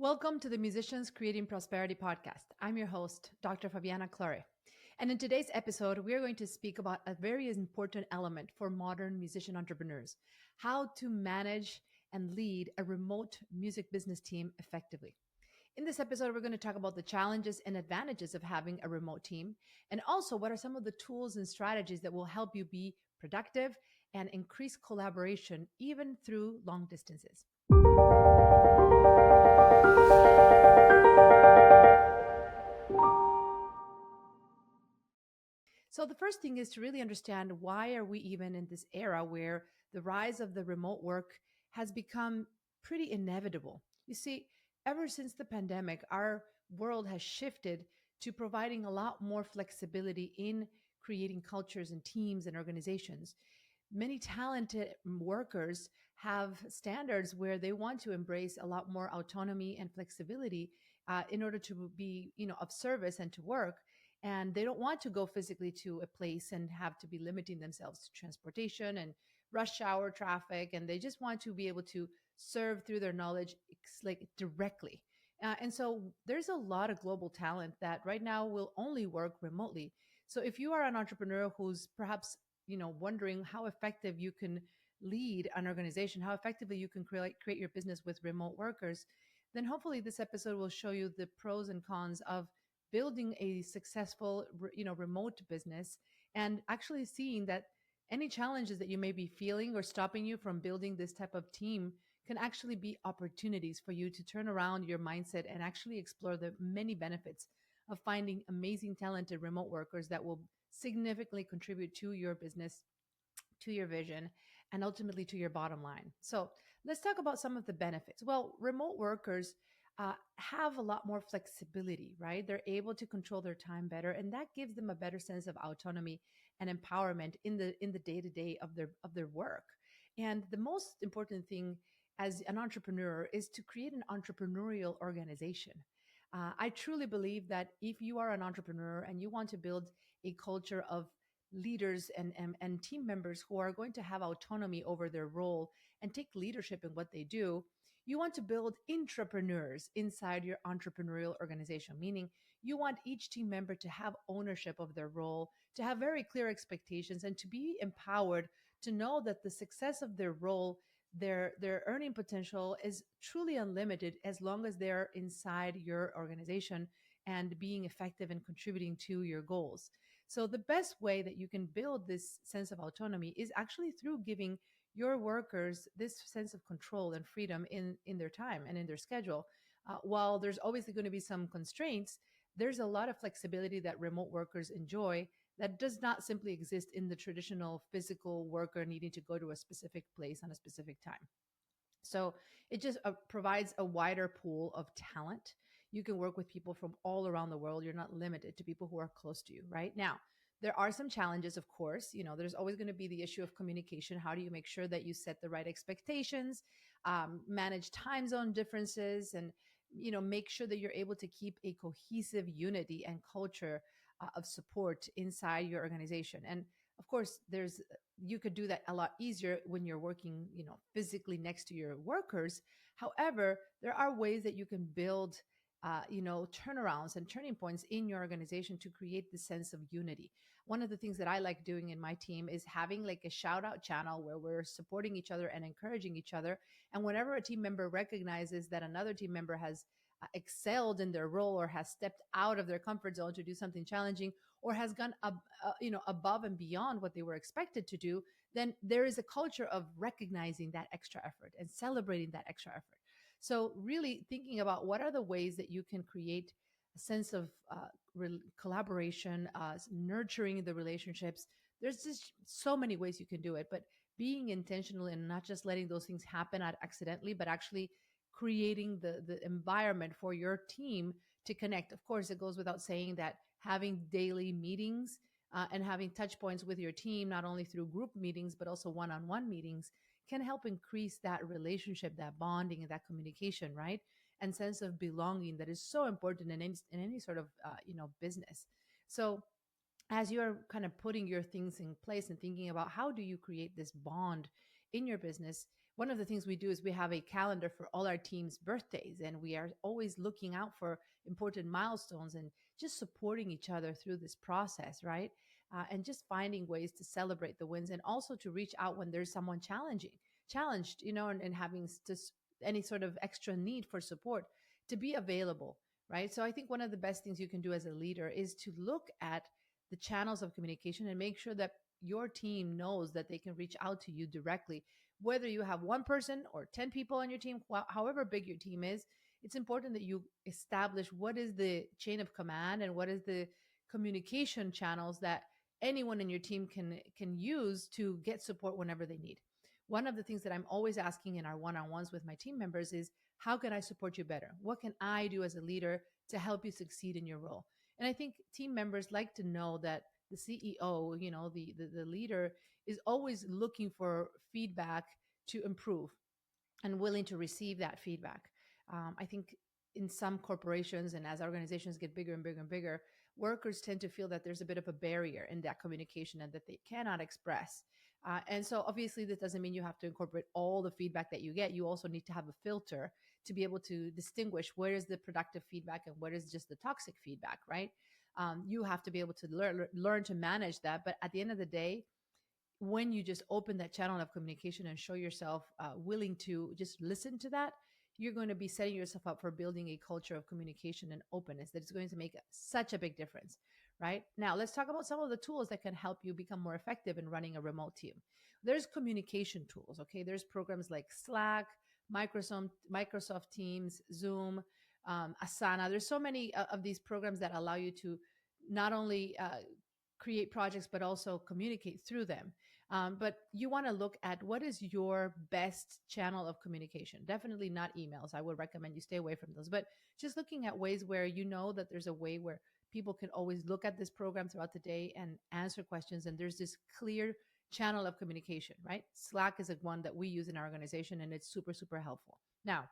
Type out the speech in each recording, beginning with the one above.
Welcome to the Musicians Creating Prosperity podcast. I'm your host, Dr. Fabiana Claure. And in today's episode, we are going to speak about a very important element for modern musician entrepreneurs: how to manage and lead a remote music business team effectively. In this episode, we're going to talk about the challenges and advantages of having a remote team, and also what are some of the tools and strategies that will help you be productive and increase collaboration even through long distances. So the first thing is to really understand, why are we even in this era where the rise of the remote work has become pretty inevitable. You see, ever since the pandemic, our world has shifted to providing a lot more flexibility in creating cultures and teams and organizations. Many talented workers have standards where they want to embrace a lot more autonomy and flexibility in order to be, of service and to work. And they don't want to go physically to a place and have to be limiting themselves to transportation and rush hour traffic. And they just want to be able to serve through their knowledge like directly. And so there's a lot of global talent that right now will only work remotely. So if you are an entrepreneur who's perhaps wondering how effective you can lead an organization, how effectively you can create your business with remote workers, then hopefully this episode will show you the pros and cons of building a successful remote business, and actually seeing that any challenges that you may be feeling or stopping you from building this type of team can actually be opportunities for you to turn around your mindset and actually explore the many benefits of finding amazing talented remote workers that will significantly contribute to your business, to your vision, and ultimately to your bottom line. So let's talk about some of the benefits. Well, remote workers have a lot more flexibility, right? They're able to control their time better, and that gives them a better sense of autonomy and empowerment in the day to day of their work. And the most important thing as an entrepreneur is to create an entrepreneurial organization. I truly believe that if you are an entrepreneur and you want to build a culture of leaders and team members who are going to have autonomy over their role and take leadership in what they do, you want to build intrapreneurs inside your entrepreneurial organization, meaning you want each team member to have ownership of their role, to have very clear expectations, and to be empowered to know that the success of their role, their earning potential is truly unlimited as long as they're inside your organization and being effective and contributing to your goals. So the best way that you can build this sense of autonomy is actually through giving your workers this sense of control and freedom in their time and in their schedule. While there's always going to be some constraints, there's a lot of flexibility that remote workers enjoy that does not simply exist in the traditional physical worker needing to go to a specific place on a specific time. So it just provides a wider pool of talent. You can work with people from all around the world. You're not limited to people who are close to you right now. There are some challenges, of course. There's always going to be the issue of communication. How do you make sure that you set the right expectations, manage time zone differences, and make sure that you're able to keep a cohesive unity and culture of support inside your organization. And of course, you could do that a lot easier when you're working, physically next to your workers. However, there are ways that you can build, turnarounds and turning points in your organization to create the sense of unity. One of the things that I like doing in my team is having like a shout out channel where we're supporting each other and encouraging each other. And whenever a team member recognizes that another team member has excelled in their role or has stepped out of their comfort zone to do something challenging, or has gone above and beyond what they were expected to do, then there is a culture of recognizing that extra effort and celebrating that extra effort. So really thinking about what are the ways that you can create a sense of collaboration, nurturing the relationships. There's just so many ways you can do it, but being intentional and not just letting those things happen accidentally, but actually creating the environment for your team to connect. Of course, it goes without saying that having daily meetings and having touch points with your team, not only through group meetings, but also one-on-one meetings, can help increase that relationship, that bonding, and that communication, right? And sense of belonging that is so important in any sort of, business. So as you're kind of putting your things in place and thinking about how do you create this bond in your business, one of the things we do is we have a calendar for all our team's birthdays, and we are always looking out for important milestones and just supporting each other through this process, right? And just finding ways to celebrate the wins and also to reach out when there's someone challenged, and having just any sort of extra need for support, to be available, right? So I think one of the best things you can do as a leader is to look at the channels of communication and make sure that your team knows that they can reach out to you directly, whether you have one person or 10 people on your team, however big your team is. It's important that you establish what is the chain of command and what is the communication channels that anyone in your team can use to get support whenever they need. One of the things that I'm always asking in our one-on-ones with my team members is, how can I support you better? What can I do as a leader to help you succeed in your role? And I think team members like to know that the CEO, the leader, is always looking for feedback to improve and willing to receive that feedback. I think in some corporations and as organizations get bigger and bigger and bigger, workers tend to feel that there's a bit of a barrier in that communication and that they cannot express. And so obviously this doesn't mean you have to incorporate all the feedback that you get. You also need to have a filter to be able to distinguish where is the productive feedback and what is just the toxic feedback, right? You have to be able to learn to manage that. But at the end of the day, when you just open that channel of communication and show yourself willing to just listen to that, you're going to be setting yourself up for building a culture of communication and openness that is going to make such a big difference. Right now, let's talk about some of the tools that can help you become more effective in running a remote team. There's communication tools. Okay, there's programs like Slack, Microsoft Teams, Zoom, Asana. There's so many of these programs that allow you to not only create projects but also communicate through them. But you want to look at what is your best channel of communication. Definitely not emails. I would recommend you stay away from those. But just looking at ways where you know that there's a way where people can always look at this program throughout the day and answer questions. And there's this clear channel of communication, right? Slack is one that we use in our organization, and it's super, super helpful. Now,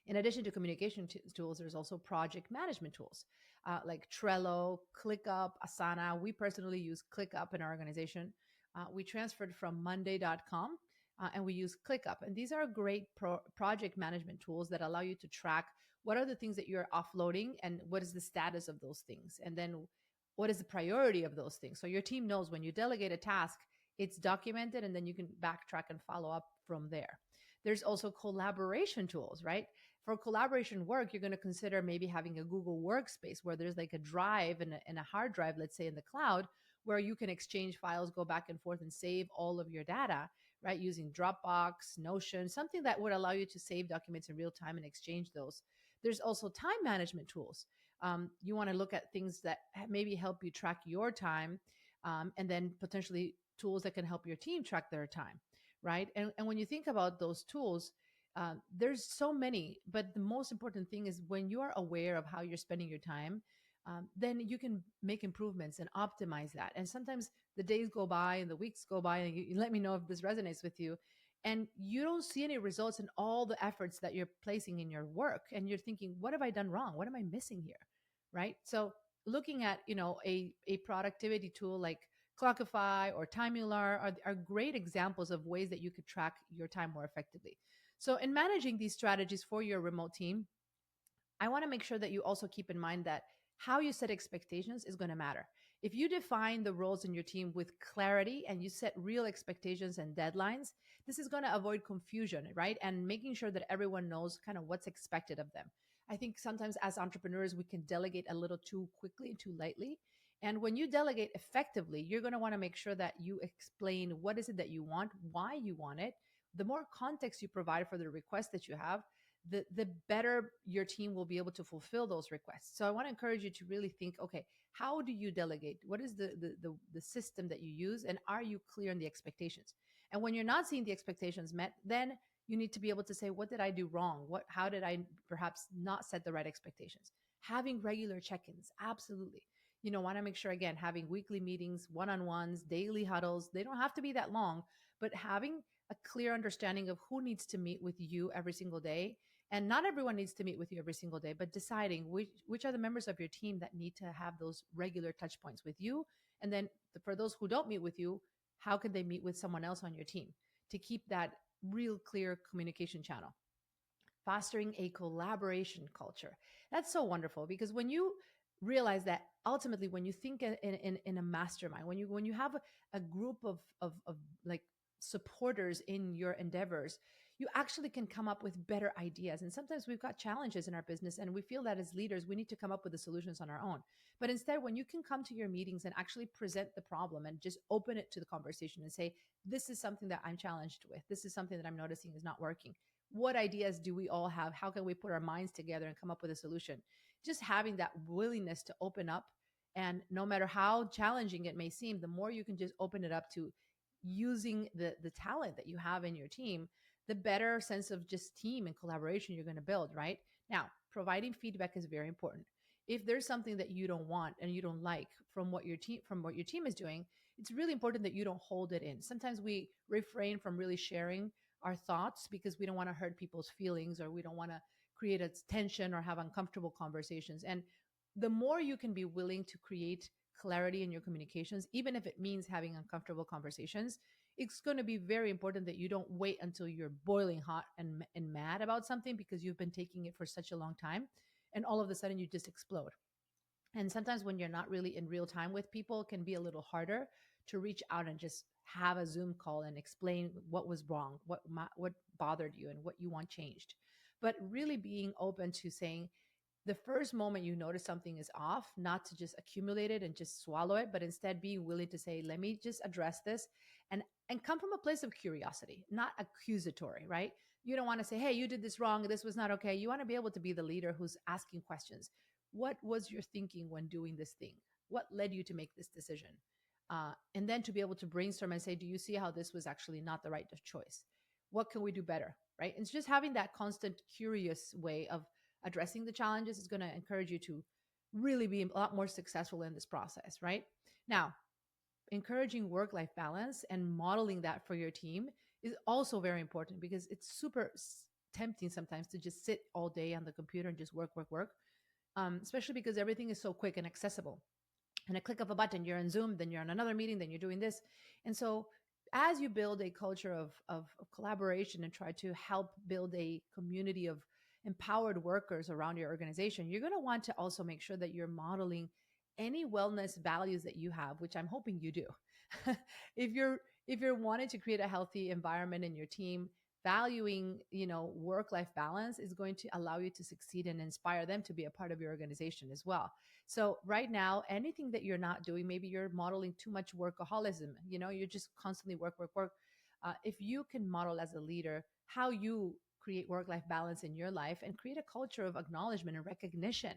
in addition to communication tools, there's also project management tools like Trello, ClickUp, Asana. We personally use ClickUp in our organization. We transferred from Monday.com and we use ClickUp. And these are great project management tools that allow you to track what are the things that you're offloading and what is the status of those things. And then what is the priority of those things. So your team knows when you delegate a task, it's documented, and then you can backtrack and follow up from there. There's also collaboration tools, right? For collaboration work, you're going to consider maybe having a Google Workspace where there's like a drive and a hard drive, let's say in the cloud, where you can exchange files, go back and forth and save all of your data, right? Using Dropbox, Notion, something that would allow you to save documents in real time and exchange those. There's also time management tools. You want to look at things that maybe help you track your time, and then potentially tools that can help your team track their time, right? And when you think about those tools, there's so many, but the most important thing is when you are aware of how you're spending your time, then you can make improvements and optimize that. And sometimes the days go by and the weeks go by, and you let me know if this resonates with you. And you don't see any results in all the efforts that you're placing in your work. And you're thinking, what have I done wrong? What am I missing here? Right. So looking at, a productivity tool like Clockify or Timular are great examples of ways that you could track your time more effectively. So in managing these strategies for your remote team, I want to make sure that you also keep in mind that how you set expectations is going to matter. If you define the roles in your team with clarity and you set real expectations and deadlines, this is going to avoid confusion, right? And making sure that everyone knows kind of what's expected of them. I think sometimes as entrepreneurs, we can delegate a little too quickly and too lightly. And when you delegate effectively, you're going to want to make sure that you explain what is it that you want, why you want it. The more context you provide for the request that you have, the better your team will be able to fulfill those requests. So I want to encourage you to really think, okay, how do you delegate? What is the system that you use? And are you clear on the expectations? And when you're not seeing the expectations met, then you need to be able to say, what did I do wrong? How did I perhaps not set the right expectations? Having regular check-ins, absolutely. Want to make sure, again, having weekly meetings, one-on-ones, daily huddles, they don't have to be that long, but having a clear understanding of who needs to meet with you every single day. And not everyone needs to meet with you every single day, but deciding which are the members of your team that need to have those regular touch points with you. And then for those who don't meet with you, how can they meet with someone else on your team to keep that real clear communication channel, fostering a collaboration culture. That's so wonderful because when you realize that ultimately when you think in a mastermind, when you have a group of like supporters in your endeavors, you actually can come up with better ideas. And sometimes we've got challenges in our business and we feel that as leaders we need to come up with the solutions on our own. But instead, when you can come to your meetings and actually present the problem and just open it to the conversation and say, this is something that I'm challenged with, this is something that I'm noticing is not working, what ideas do we all have, how can we put our minds together and come up with a solution? Just having that willingness to open up, and no matter how challenging it may seem, the more you can just open it up to using the talent that you have in your team, the better sense of just team and collaboration you're going to build. Right now, providing feedback is very important. If there's something that you don't want and you don't like from what your team is doing, it's really important that you don't hold it in. Sometimes we refrain from really sharing our thoughts because we don't want to hurt people's feelings, or we don't want to create a tension or have uncomfortable conversations. And the more you can be willing to create clarity in your communications, even if it means having uncomfortable conversations, it's going to be very important that you don't wait until you're boiling hot and mad about something because you've been taking it for such a long time, and all of a sudden you just explode. And sometimes when you're not really in real time with people, it can be a little harder to reach out and just have a Zoom call and explain what was wrong, what bothered you, and what you want changed. But really being open to saying, the first moment you notice something is off, not to just accumulate it and just swallow it, but instead being willing to say, let me just address this, and come from a place of curiosity, not accusatory, right? You don't want to say, hey, you did this wrong, this was not okay. You want to be able to be the leader who's asking questions. What was your thinking when doing this thing? What led you to make this decision? And then to be able to brainstorm and say, do you see how this was actually not the right choice? What can we do better? Right? And it's just having that constant curious way of addressing the challenges is going to encourage you to really be a lot more successful in this process. Right? Now, encouraging work life balance and modeling that for your team is also very important, because it's super tempting sometimes to just sit all day on the computer and just work, work, work, especially because everything is so quick and accessible. And a click of a button, you're in Zoom, then you're on another meeting, then you're doing this. And so as you build a culture of collaboration and try to help build a community of empowered workers around your organization, you're going to want to also make sure that you're modeling any wellness values that you have, which I'm hoping you do. If you're wanting to create a healthy environment in your team, valuing, work life balance is going to allow you to succeed and inspire them to be a part of your organization as well. So right now, anything that you're not doing, maybe you're modeling too much workaholism, you're just constantly work, work, work. If you can model as a leader how you create work life balance in your life and create a culture of acknowledgement and recognition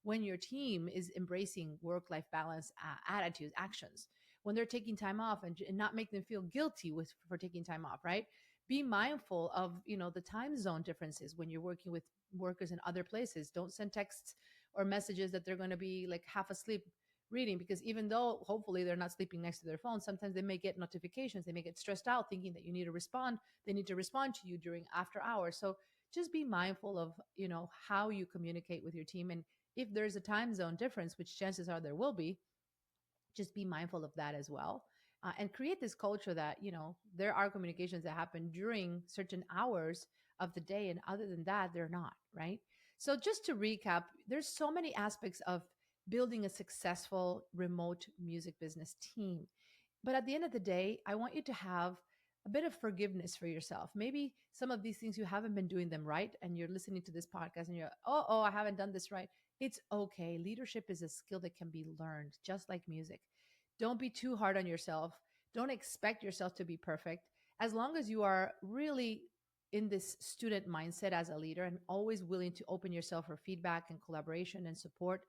when your team is embracing work life balance attitudes, actions, when they're taking time off, and not make them feel guilty for taking time off, right? Be mindful of the time zone differences when you're working with workers in other places. Don't send texts or messages that they're going to be like half asleep reading, because even though hopefully they're not sleeping next to their phone, sometimes they may get notifications, they may get stressed out thinking that you need to respond, they need to respond to you during after hours. So just be mindful of how you communicate with your team, and if there's a time zone difference, which chances are there will be, just be mindful of that as well. And create this culture that there are communications that happen during certain hours of the day, and other than that they're not, right? So just to recap, there's so many aspects of building a successful remote music business team. But at the end of the day, I want you to have a bit of forgiveness for yourself. Maybe some of these things you haven't been doing them right, and you're listening to this podcast and you're, oh, I haven't done this right. It's okay. Leadership is a skill that can be learned, just like music. Don't be too hard on yourself. Don't expect yourself to be perfect. As long as you are really in this student mindset as a leader and always willing to open yourself for feedback and collaboration and support,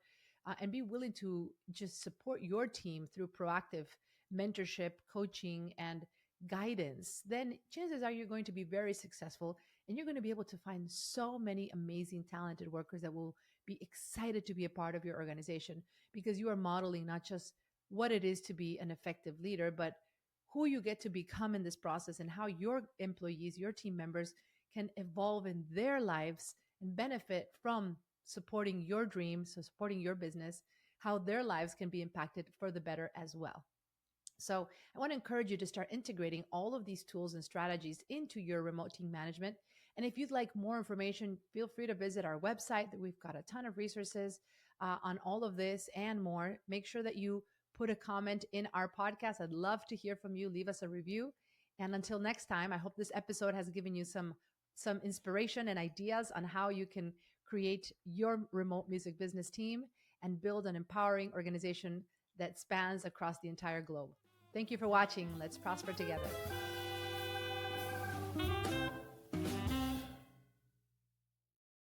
and be willing to just support your team through proactive mentorship, coaching, and guidance, then chances are you're going to be very successful, and you're going to be able to find so many amazing, talented workers that will be excited to be a part of your organization, because you are modeling not just what it is to be an effective leader, but who you get to become in this process, and how your employees, your team members can evolve in their lives and benefit from supporting your dreams, so supporting your business, how their lives can be impacted for the better as well. So I want to encourage you to start integrating all of these tools and strategies into your remote team management. And if you'd like more information, feel free to visit our website. That We've got a ton of resources on all of this and more. Make sure that you put a comment in our podcast. I'd love to hear from you. Leave us a review. And until next time, I hope this episode has given you some inspiration and ideas on how you can create your remote music business team and build an empowering organization that spans across the entire globe. Thank you for watching. Let's prosper together.